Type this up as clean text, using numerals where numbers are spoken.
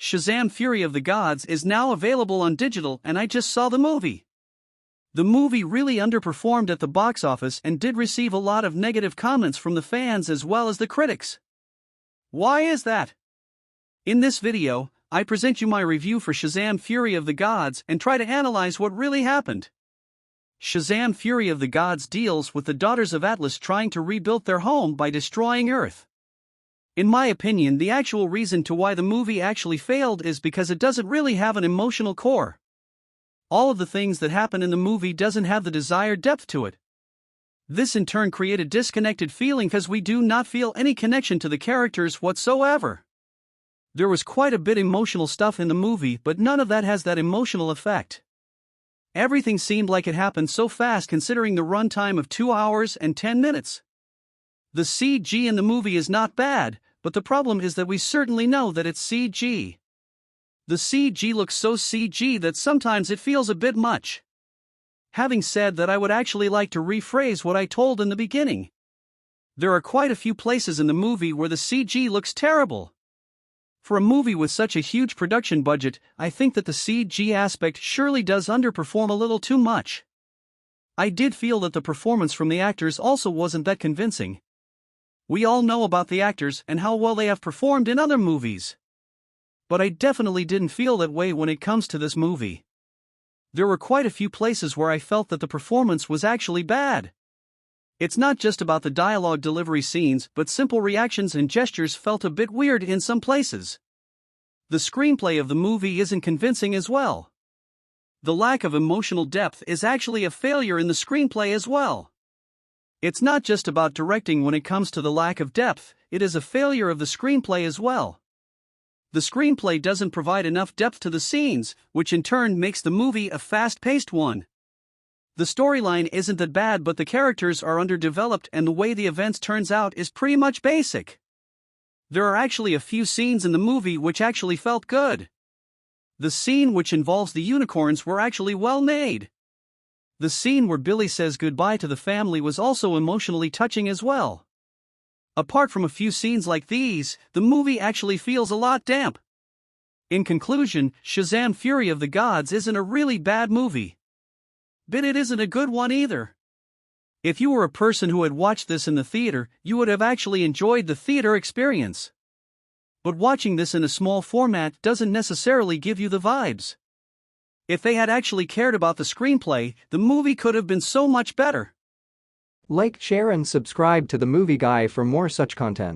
Shazam Fury of the Gods is now available on digital, and I just saw the movie. The movie really underperformed at the box office and did receive a lot of negative comments from the fans as well as the critics. Why is that? In this video, I present you my review for Shazam Fury of the Gods and try to analyze what really happened. Shazam Fury of the Gods deals with the daughters of Atlas trying to rebuild their home by destroying Earth. In my opinion, the actual reason to why the movie actually failed is because it doesn't really have an emotional core. All of the things that happen in the movie doesn't have the desired depth to it. This in turn created a disconnected feeling because we do not feel any connection to the characters whatsoever. There was quite a bit emotional stuff in the movie, but none of that has that emotional effect. Everything seemed like it happened so fast considering the runtime of 2 hours and 10 minutes. The CG in the movie is not bad, but the problem is that we certainly know that it's CG. The CG looks so CG that sometimes it feels a bit much. Having said that, I would actually like to rephrase what I told in the beginning. There are quite a few places in the movie where the CG looks terrible. For a movie with such a huge production budget, I think that the CG aspect surely does underperform a little too much. I did feel that the performance from the actors also wasn't that convincing. We all know about the actors and how well they have performed in other movies. But I definitely didn't feel that way when it comes to this movie. There were quite a few places where I felt that the performance was actually bad. It's not just about the dialogue delivery scenes, but simple reactions and gestures felt a bit weird in some places. The screenplay of the movie isn't convincing as well. The lack of emotional depth is actually a failure in the screenplay as well. It's not just about directing when it comes to the lack of depth, it is a failure of the screenplay as well. The screenplay doesn't provide enough depth to the scenes, which in turn makes the movie a fast-paced one. The storyline isn't that bad, but the characters are underdeveloped and the way the events turns out is pretty much basic. There are actually a few scenes in the movie which actually felt good. The scene which involves the unicorns were actually well made. The scene where Billy says goodbye to the family was also emotionally touching as well. Apart from a few scenes like these, the movie actually feels a lot damp. In conclusion, Shazam Fury of the Gods isn't a really bad movie. But it isn't a good one either. If you were a person who had watched this in the theater, you would have actually enjoyed the theater experience. But watching this in a small format doesn't necessarily give you the vibes. If they had actually cared about the screenplay, the movie could have been so much better. Like, share and subscribe to The Movie Guy for more such content.